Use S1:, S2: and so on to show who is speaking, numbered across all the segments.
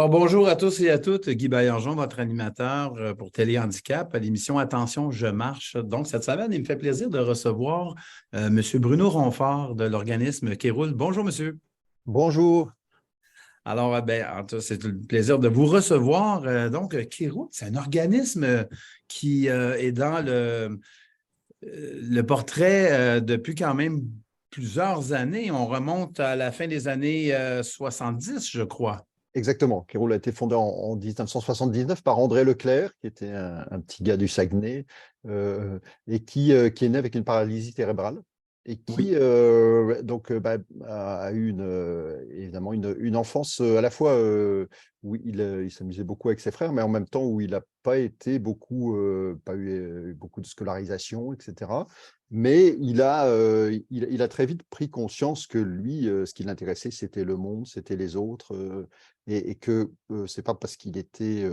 S1: Alors, bonjour à tous et à toutes. Guy Baillargeon, votre animateur pour Téléhandicap à l'émission Attention, je marche. Donc, cette semaine, il me fait plaisir de recevoir M. Bruno Ronfort de l'organisme Kéroul. Bonjour, monsieur.
S2: Bonjour.
S1: Alors, en tout cas, c'est un plaisir de vous recevoir. Donc, Kéroul, c'est un organisme qui est dans le portrait depuis quand même plusieurs années. On remonte à la fin des années 70, je crois.
S2: Exactement. Kéroul a été fondé en 1979 par André Leclerc, qui était un petit gars du Saguenay, et qui est né avec une paralysie cérébrale et qui
S1: Oui.
S2: a eu évidemment une enfance à la fois où il s'amusait beaucoup avec ses frères, mais en même temps où il n'a pas été pas eu beaucoup de scolarisation, etc. Mais il a très vite pris conscience que lui, ce qui l'intéressait, c'était le monde, c'était les autres. Et que c'est pas parce qu'il était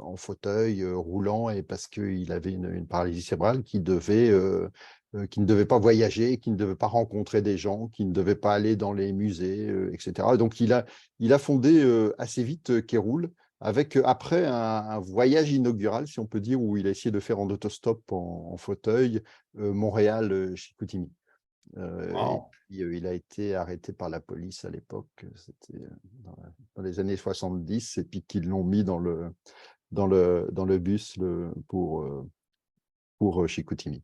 S2: en fauteuil roulant et parce qu'il avait une paralysie cérébrale qu'il ne devait pas voyager, qu'il ne devait pas rencontrer des gens, qu'il ne devait pas aller dans les musées, etc. Donc il a fondé assez vite Kéroul avec après un voyage inaugural, si on peut dire, où il a essayé de faire en autostop en fauteuil Montréal-Chicoutimi. Et
S1: Wow.
S2: puis, il a été arrêté par la police à l'époque, c'était dans les années 70, et puis qu'ils l'ont mis dans le bus pour Chicoutimi.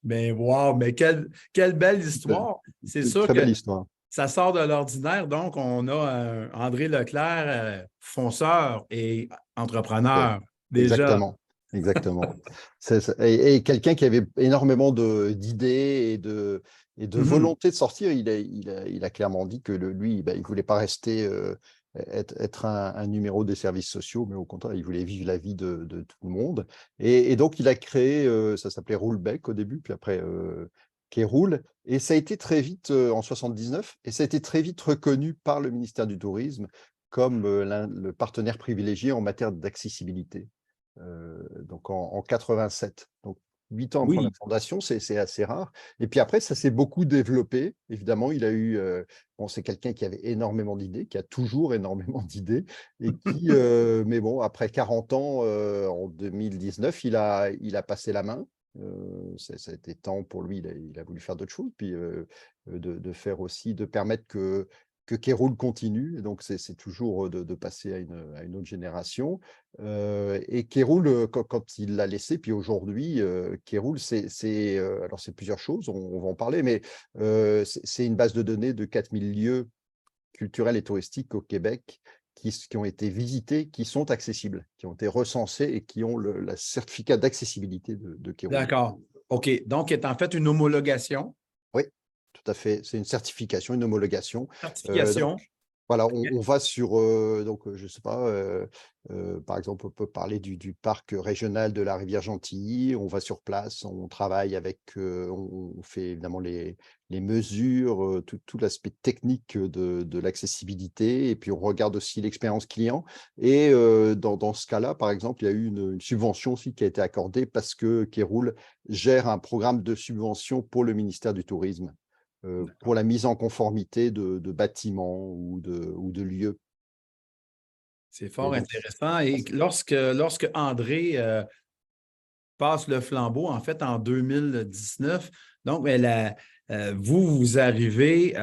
S1: Wow, mais quelle belle histoire. C'est sûr
S2: Très
S1: que
S2: belle histoire.
S1: ça sort de l'ordinaire. Donc, on a André Leclerc, fonceur et
S2: Oui,
S1: entrepreneur, déjà.
S2: exactement. Exactement. Et quelqu'un qui avait énormément d'idées et de
S1: Mhm.
S2: volonté de sortir. Il a clairement dit que lui, il ne voulait pas rester être un numéro des services sociaux, mais au contraire, il voulait vivre la vie de tout le monde. Et donc, il a créé, ça s'appelait Roulbec au début, puis après Kéroul. Et ça a été très vite, en 79, et ça a été très vite reconnu par le ministère du Tourisme comme le partenaire privilégié en matière d'accessibilité. Donc en 87. Donc 8 ans après la
S1: Oui,
S2: fondation, c'est assez rare. Et puis après, ça s'est beaucoup développé. Évidemment, bon, c'est quelqu'un qui avait énormément d'idées, qui a toujours énormément d'idées, et mais bon, après 40 ans, en 2019, il a passé la main. Ça a été temps pour lui, il a voulu faire d'autres choses, puis de faire aussi, de permettre que Kéroul continue. Et donc, c'est toujours de passer à une autre génération. Et Kéroul, quand il l'a laissé, puis aujourd'hui, Kéroul, alors c'est plusieurs choses, on va en parler, mais c'est une base de données de 4000 lieux culturels et touristiques au Québec qui ont été visités, qui sont accessibles, qui ont été recensés et qui ont le certificat d'accessibilité de Kéroul.
S1: d'accord. OK. Donc, est en fait une homologation,
S2: Oui, tout à fait. C'est une certification, une homologation. Donc,
S1: certification.
S2: voilà, on va sur, donc, je sais pas, par exemple, on peut parler du parc régional de la rivière Gentilly. On va sur place, on travaille avec, on fait évidemment les mesures, tout l'aspect technique de l'accessibilité, et puis on regarde aussi l'expérience client. Et dans ce cas-là, par exemple, il y a eu une subvention aussi qui a été accordée parce que Kéroul gère un programme de subvention pour le ministère du Tourisme pour
S1: D'accord.
S2: la mise en conformité de bâtiments ou de lieux.
S1: C'est
S2: Et
S1: fort
S2: donc,
S1: intéressant. Et lorsque André passe le flambeau, en fait, en 2019. Donc, vous arrivez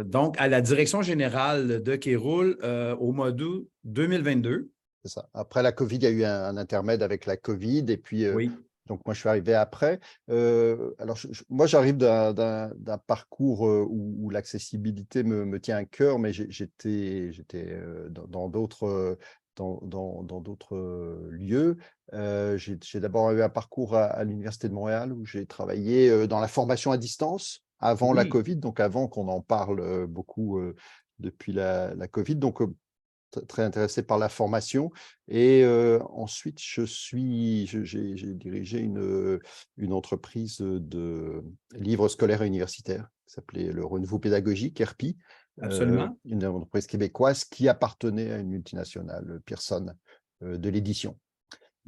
S1: donc à la direction générale de Kéroul au mois d'août 2022.
S2: c'est ça. Après la Covid, il y a eu un intermède avec la Covid, et puis
S1: Oui.
S2: donc moi je suis arrivé après. Alors moi j'arrive d'un parcours où l'accessibilité me tient à cœur, mais j'étais dans d'autres dans d'autres lieux. J'ai d'abord eu un parcours à l'Université de Montréal où j'ai travaillé dans la formation à distance avant la
S1: Oui.
S2: Covid, donc avant qu'on en parle beaucoup depuis la Covid. Donc très intéressé par la formation. Et ensuite, j'ai dirigé une entreprise de livres scolaires et universitaires qui s'appelait le Renouveau pédagogique, RPI,
S1: Absolument.
S2: une entreprise québécoise qui appartenait à une multinationale, Pearson, de l'édition.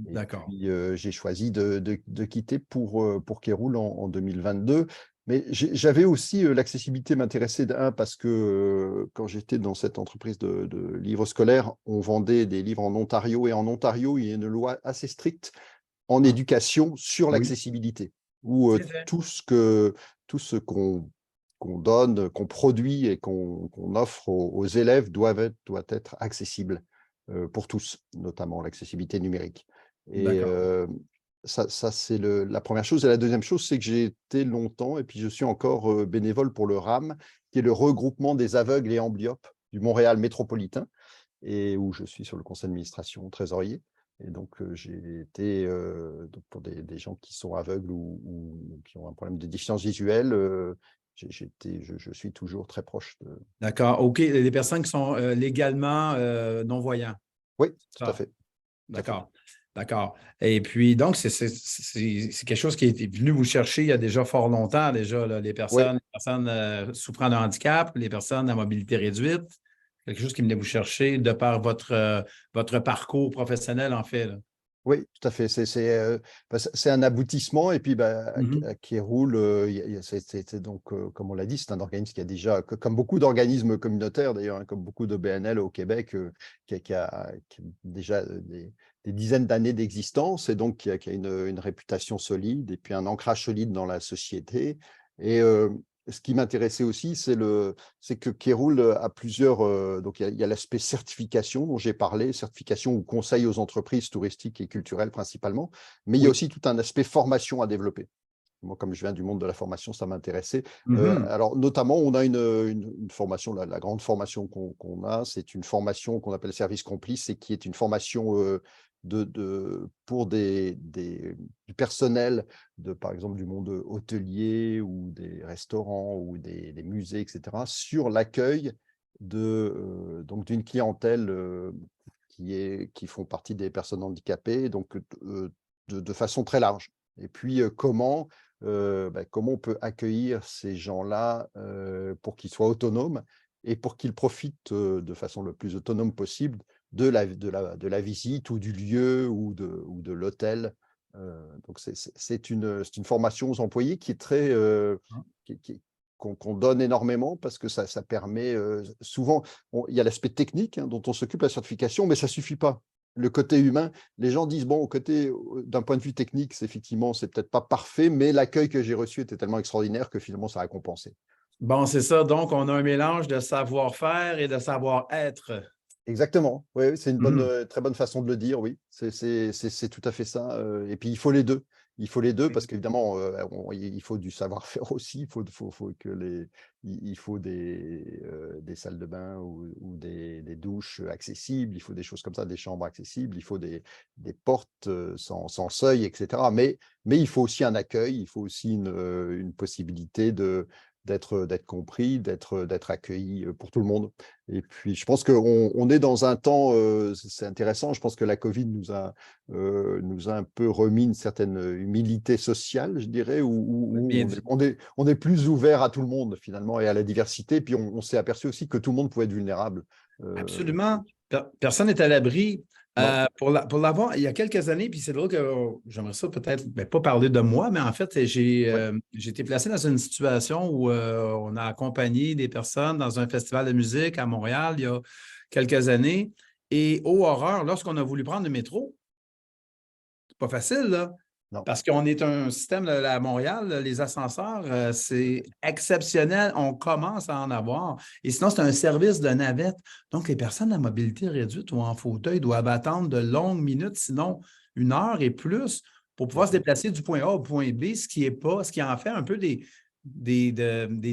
S2: Et
S1: D'accord.
S2: puis, j'ai choisi de quitter pour Kéroul en 2022. Mais j'avais aussi l'accessibilité m'intéressait parce que quand j'étais dans cette entreprise de livres scolaires, on vendait des livres en Ontario et en Ontario, il y a une loi assez stricte en
S1: Ah,
S2: éducation sur
S1: oui,
S2: l'accessibilité, où
S1: c'est vrai.
S2: tout ce qu'on donne, qu'on produit et qu'on offre aux élèves doit être accessible pour tous, notamment l'accessibilité numérique. Et
S1: D'accord.
S2: ça c'est la première chose. Et la deuxième chose, c'est que j'ai été longtemps, et puis je suis encore bénévole pour le RAM, qui est le regroupement des aveugles et amblyopes du Montréal métropolitain, et où je suis sur le conseil d'administration trésorier. Et donc, j'ai été, donc pour des gens qui sont aveugles ou qui ont un problème de déficience visuelle, je suis toujours très proche de…
S1: D'accord. OK. Les personnes qui sont légalement non-voyants.
S2: Oui, tout à
S1: Ça.
S2: fait, tout à fait.
S1: D'accord. D'accord. Et puis, donc, c'est quelque chose qui est venu vous chercher il y a déjà fort longtemps, déjà, là,
S2: Oui,
S1: les personnes souffrant de handicap, les personnes à mobilité réduite. Quelque chose qui venait vous chercher de par votre parcours professionnel, en fait, là.
S2: oui, tout à fait. C'est un aboutissement. Et puis,
S1: Mhm.
S2: qui roule, c'est donc, comme on l'a dit, c'est un organisme qui a déjà, comme beaucoup d'organismes communautaires d'ailleurs, hein, comme beaucoup de BNL au Québec, qui a déjà des dizaines d'années d'existence, et donc qui a une réputation solide et puis un ancrage solide dans la société. Et ce qui m'intéressait aussi, c'est que Kéroul a plusieurs. Donc, il y a l'aspect certification dont j'ai parlé, certification ou conseil aux entreprises touristiques et culturelles principalement, mais il y a
S1: Oui.
S2: aussi tout un aspect formation à développer. Moi, comme je viens du monde de la formation, ça m'intéressait.
S1: Mhm.
S2: Alors, notamment, on a une formation, la grande formation qu'on a, c'est une formation qu'on appelle service complice, et qui est une formation pour du personnel, par exemple, du monde hôtelier ou des restaurants ou des musées, etc., sur l'accueil donc d'une clientèle qui font partie des personnes handicapées, donc de façon très large. Et puis, comment on peut accueillir ces gens-là pour qu'ils soient autonomes et pour qu'ils profitent de façon le plus autonome possible de la visite ou du lieu ou de l'hôtel. Donc, c'est une formation aux employés qui est très, qu'on donne énormément, parce que ça permet souvent, il y a l'aspect technique, hein, dont on s'occupe, la certification, mais ça ne suffit pas. Le côté humain, les gens disent, bon, d'un point de vue technique, effectivement, c'est peut-être pas parfait, mais l'accueil que j'ai reçu était tellement extraordinaire que finalement, ça a compensé.
S1: Bon, c'est ça. Donc, on a un mélange de savoir-faire et de savoir-être.
S2: Exactement. Oui, oui, c'est une
S1: Mhm.
S2: très bonne façon de le dire, oui. C'est tout à fait ça. Et puis, il faut les deux. Il faut les deux parce qu'évidemment, il faut du savoir-faire aussi. Il faut des salles de bain ou des douches accessibles. Il faut des choses comme ça, des chambres accessibles. Il faut des portes sans seuil, etc. Mais il faut aussi un accueil. Il faut aussi une possibilité d'être compris, d'être accueilli pour tout le monde. Et puis, je pense qu'on est dans un temps, c'est intéressant, je pense que la Covid nous a un peu remis une certaine humilité sociale, je dirais, où
S1: Bien
S2: on est,
S1: dit.
S2: on est, on est plus ouvert à tout le monde, finalement, et à la diversité. Puis, on s'est aperçu aussi que tout le monde pouvait être vulnérable.
S1: Absolument. Personne n'est à l'abri.
S2: Non,
S1: Pour l'avoir, il y a quelques années, puis c'est drôle que j'aimerais ça peut-être, ben, pas parler de moi, mais en fait,
S2: ouais,
S1: j'ai été placé dans une situation où on a accompagné des personnes dans un festival de musique à Montréal il y a quelques années. Et ô horreur, lorsqu'on a voulu prendre le métro, c'est pas facile, là.
S2: non.
S1: Parce qu'on est un système là, à Montréal, là, les ascenseurs, c'est exceptionnel. On commence à en avoir. Et sinon, c'est un service de navette. Donc, les personnes à mobilité réduite ou en fauteuil doivent attendre de longues minutes, sinon 1 heure et plus, pour pouvoir se
S2: Mhm.
S1: déplacer du point A au point B, ce qui en fait un peu des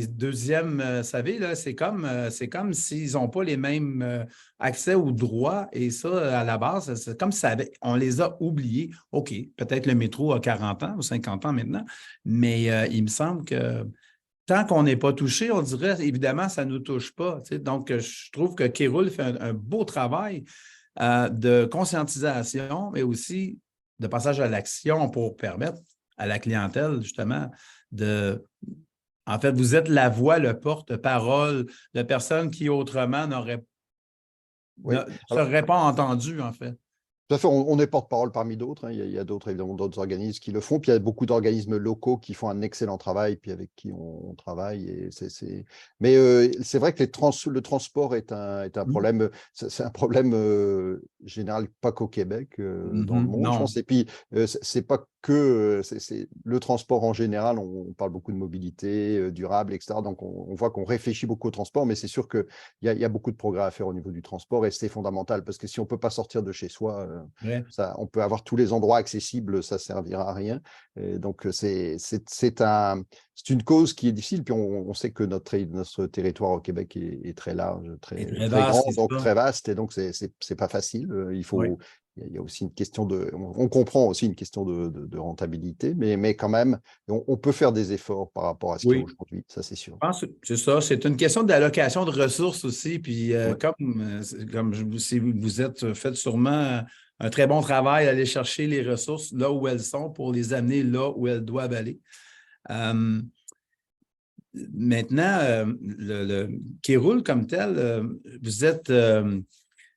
S1: deuxièmes, vous savez, là, c'est comme s'ils n'ont pas les mêmes accès aux droits. Et ça, à la base, c'est comme si on les a oubliés. OK, peut-être le métro a 40 ans ou 50 ans maintenant, mais il me semble que tant qu'on n'est pas touché, on dirait, évidemment, ça ne nous touche pas. Tu sais. Donc, je trouve que Kéroul fait un beau travail de conscientisation, mais aussi de passage à l'action pour permettre à la clientèle, justement, de en fait, vous êtes la voix, le porte-parole de personnes qui autrement ne
S2: Oui.
S1: seraient pas entendues, en fait.
S2: Tout à fait, on est porte-parole parmi d'autres, hein. Il y a d'autres, évidemment, d'autres organismes qui le font. Puis il y a beaucoup d'organismes locaux qui font un excellent travail, puis avec qui on travaille. Mais c'est vrai que le transport est un
S1: Mhm.
S2: problème. C'est un problème général, pas qu'au Québec, dans le
S1: Mhm.
S2: monde, je
S1: Non.
S2: pense. Et puis, c'est pas que c'est le transport en général. On parle beaucoup de mobilité durable, etc. Donc, on voit qu'on réfléchit beaucoup au transport, mais c'est sûr qu'il y a beaucoup de progrès à faire au niveau du transport et c'est fondamental parce que si on ne peut pas sortir de chez soi,
S1: Ouais.
S2: on peut avoir tous les endroits accessibles, ça ne servira à rien. Et donc, c'est une cause qui est difficile. Puis, on sait que notre territoire au Québec est très large,
S1: C'est
S2: très,
S1: très
S2: très
S1: vaste,
S2: grand,
S1: c'est
S2: donc
S1: ça.
S2: très vaste. Et donc, c'est pas facile.
S1: Oui.
S2: Il y a aussi une question on comprend aussi une question de rentabilité, mais quand même, on peut faire des efforts par rapport à ce qu'il y a
S1: Oui.
S2: aujourd'hui, ça c'est sûr.
S1: Je pense que c'est ça. C'est une question d'allocation de ressources aussi. Puis,
S2: Ouais.
S1: si vous êtes fait sûrement un très bon travail à aller chercher les ressources là où elles sont pour les amener là où elles doivent aller. Euh, Maintenant, qui roule comme tel, vous êtes.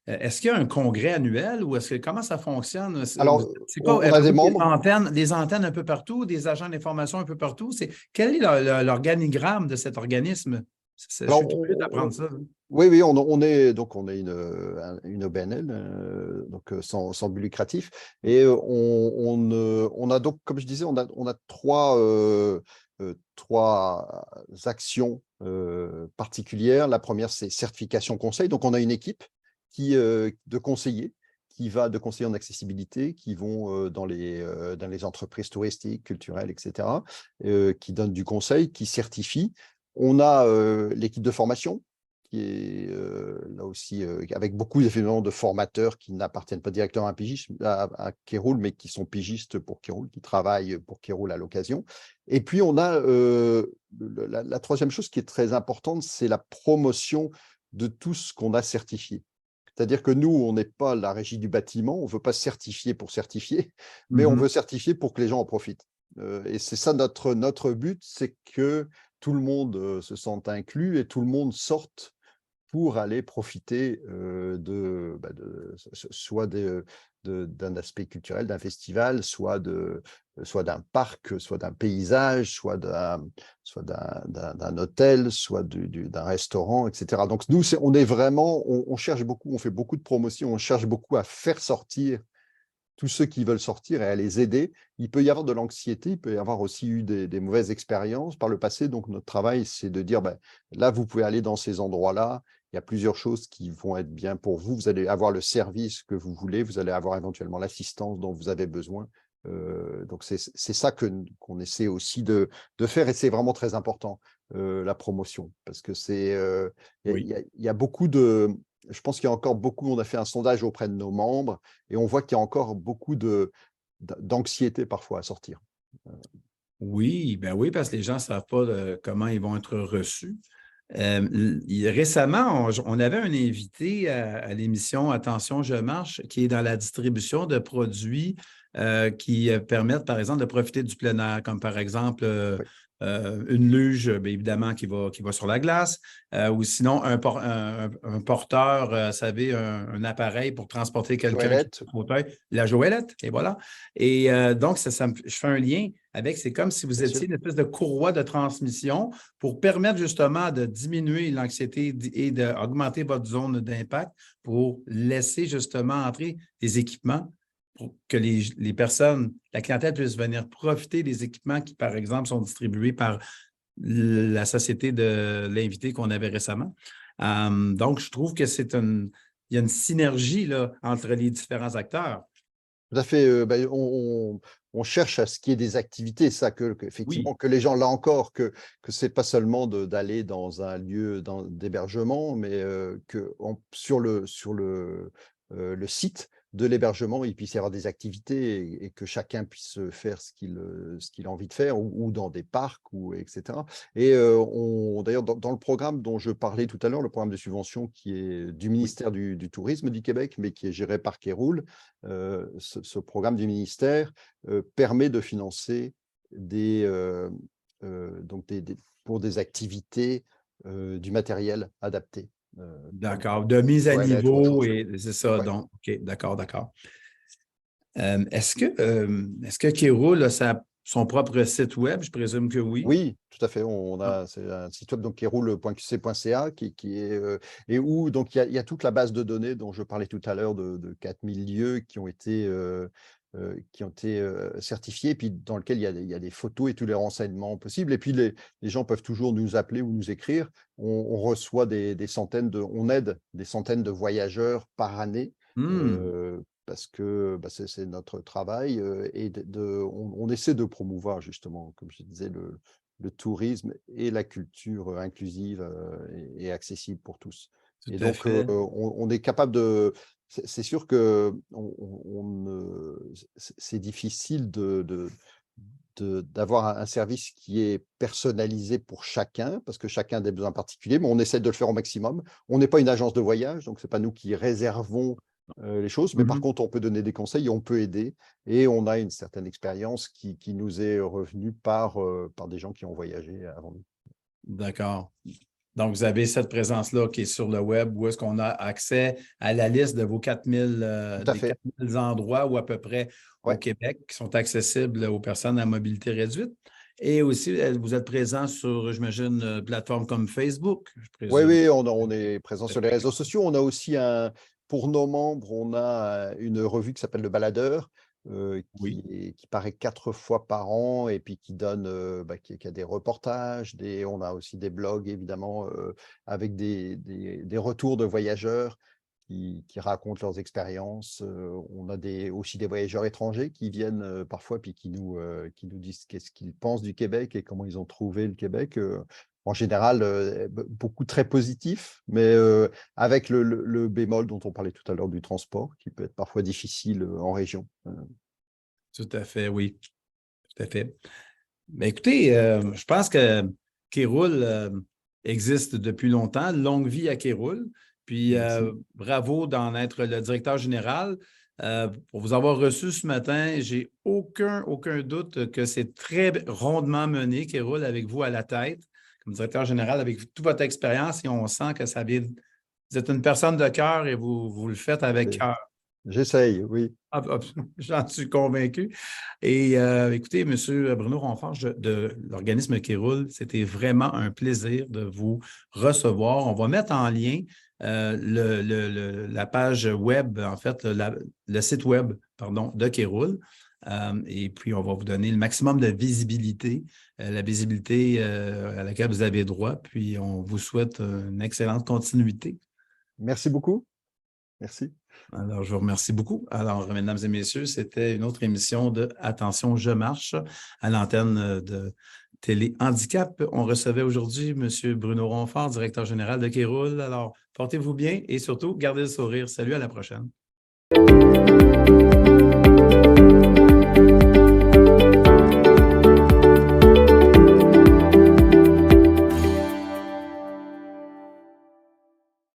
S1: Est-ce qu'il y a un congrès annuel ou comment ça fonctionne?
S2: Alors,
S1: C'est quoi?
S2: on a des
S1: Avez-vous
S2: membres.
S1: des antennes un peu partout, des agents d'information un peu partout? Quel est l'organigramme de cet organisme? Je
S2: Alors,
S1: suis curieux d'apprendre ça.
S2: oui, oui, on est une OBNL, donc sans but lucratif, et on a donc, comme je disais, on a trois actions particulières. La première, c'est certification conseil. Donc, on a une équipe de conseillers de conseillers en accessibilité qui vont dans les entreprises touristiques, culturelles, etc., qui donnent du conseil, qui certifient. On a l'équipe de formation qui est là aussi avec beaucoup effectivement de formateurs qui n'appartiennent pas directement à Kéroul, mais qui sont pigistes pour Kéroul, qui travaillent pour Kéroul à l'occasion. Et puis on a la troisième chose qui est très importante, c'est la promotion de tout ce qu'on a certifié. C'est-à-dire que nous, on n'est pas la régie du bâtiment, on ne veut pas certifier pour certifier, mais on
S1: Mhm.
S2: veut certifier pour que les gens en profitent. Et c'est ça notre but, c'est que tout le monde se sente inclus et tout le monde sorte pour aller profiter soit d'un aspect culturel, d'un festival, soit d'un parc, soit d'un paysage, soit d'un hôtel, soit d'un restaurant, etc. Donc nous, on est vraiment, on cherche beaucoup, on fait beaucoup de promotions, on cherche beaucoup à faire sortir tous ceux qui veulent sortir et à les aider. Il peut y avoir de l'anxiété, il peut y avoir aussi eu des mauvaises expériences par le passé. Donc, notre travail, c'est de dire, là, vous pouvez aller dans ces endroits-là. Il y a plusieurs choses qui vont être bien pour vous. Vous allez avoir le service que vous voulez. Vous allez avoir éventuellement l'assistance dont vous avez besoin. Donc, c'est ça qu'on essaie aussi de faire. Et c'est vraiment très important, la promotion. Parce que
S1: Oui.
S2: il y a beaucoup je pense qu'il y a encore beaucoup, on a fait un sondage auprès de nos membres et on voit qu'il y a encore beaucoup d'anxiété parfois à sortir.
S1: Oui, ben oui, parce que les gens ne savent pas comment ils vont être reçus. Récemment, on avait un invité à l'émission Attention, je marche, qui est dans la distribution de produits qui permettent, par exemple, de profiter du plein air, comme par exemple
S2: Oui.
S1: une luge, bien évidemment, qui va sur la glace, ou sinon un porteur, vous savez, un appareil pour transporter quelqu'un qui est
S2: Joëlette,
S1: au fauteuil, la joëlette, et voilà. Et donc, je fais un lien avec, c'est comme si vous
S2: bien sûr.
S1: étiez une espèce de courroie de transmission pour permettre justement de diminuer l'anxiété et d'augmenter votre zone d'impact pour laisser justement entrer des équipements pour que les personnes, la clientèle puisse venir profiter des équipements qui, par exemple, sont distribués par la société de l'invité qu'on avait récemment. Donc, je trouve que il y a une synergie là, entre les différents acteurs.
S2: Tout à fait. On cherche à ce qu'il y ait des activités, ça,
S1: Oui.
S2: effectivement, que les gens, là encore, que c'est pas seulement d'aller dans un lieu d'hébergement, mais sur le site de l'hébergement, il puisse y avoir des activités et que chacun puisse faire ce qu'il a envie de faire, ou dans des parcs, etc. Et d'ailleurs, dans le programme dont je parlais tout à l'heure, le programme de subvention qui est du
S1: Oui.
S2: ministère du Tourisme du Québec, mais qui est géré par Kéroul, ce programme du ministère permet de financer pour des activités du matériel adapté, comme
S1: D'accord. De mise à
S2: toilettes ou autre
S1: niveau
S2: chose.
S1: et c'est ça.
S2: Ouais.
S1: Donc, OK, d'accord, d'accord. Est-ce que Kéroul a son propre site web? Je présume que oui.
S2: Oui, tout à fait.
S1: Ah.
S2: C'est un site web donc, qui roule.qc.ca qui est, et où donc, il y a toute la base de données dont je parlais tout à l'heure de 4000 lieux qui ont été certifiés, puis dans lequel il y a des photos et tous les renseignements possibles. Et puis, les gens peuvent toujours nous appeler ou nous écrire. On reçoit on aide des centaines de voyageurs par année.
S1: Hmm.
S2: Parce que c'est notre travail et on essaie de promouvoir justement, comme je disais, le tourisme et la culture inclusive et accessible pour tous.
S1: Tout
S2: Et
S1: à
S2: donc,
S1: fait.
S2: on est capable de... C'est sûr que c'est difficile d'avoir un service qui est personnalisé pour chacun, parce que chacun a des besoins particuliers, mais on essaie de le faire au maximum. On n'est pas une agence de voyage, donc ce n'est pas nous qui réservons les choses, mais par
S1: Mhm.
S2: contre, on peut donner des conseils, on peut aider, et on a une certaine expérience qui nous est revenue par des gens qui ont voyagé avant nous.
S1: D'accord. Donc, vous avez cette présence-là qui est sur le web où est-ce qu'on a accès à la liste de vos 4000,
S2: Tout à
S1: des
S2: fait.
S1: 4000 endroits ou à peu près au
S2: Ouais.
S1: Québec qui sont accessibles aux personnes à mobilité réduite. Et aussi, vous êtes présent sur, j'imagine, plateformes comme Facebook, je
S2: Oui,
S1: présume.
S2: oui, on est présent sur les réseaux sociaux. On a aussi pour nos membres, on a une revue qui s'appelle Le Baladeur,
S1: Oui.
S2: qui paraît 4 fois par an et puis qui donne, qui a des reportages, on a aussi des blogs évidemment avec des retours de voyageurs qui racontent leurs expériences. On a aussi des voyageurs étrangers qui viennent parfois puis qui nous disent qu'est-ce qu'ils pensent du Québec et comment ils ont trouvé le Québec. En général, beaucoup très positif, mais avec le bémol dont on parlait tout à l'heure du transport, qui peut être parfois difficile en région.
S1: Tout à fait, oui. Tout à fait. Mais écoutez, je pense que Kéroul existe depuis longtemps. Longue vie à Kéroul. Puis
S2: Merci.
S1: bravo d'en être le directeur général. Pour vous avoir reçu ce matin, j'ai aucun doute que c'est très rondement mené, Kéroul, avec vous à la tête, comme directeur général, avec toute votre expérience, et on sent que ça vient. Vous êtes une personne de cœur et vous le faites avec
S2: Et
S1: cœur.
S2: j'essaye, oui.
S1: J'en suis convaincu. Et écoutez, M. Bruno Ronfort de l'organisme Kéroul, c'était vraiment un plaisir de vous recevoir. On va mettre en lien la page web, en fait, le site web, pardon, de Kéroul. Et puis, on va vous donner le maximum de visibilité, la visibilité à laquelle vous avez droit. Puis, on vous souhaite une excellente continuité.
S2: Merci beaucoup. Merci.
S1: Alors, je vous remercie beaucoup. Alors, mesdames et messieurs, c'était une autre émission de Attention, je marche à l'antenne de Télé Handicap. On recevait aujourd'hui M. Bruno Ronfort, directeur général de Kéroul. Alors, portez-vous bien et surtout, gardez le sourire. Salut, à la prochaine.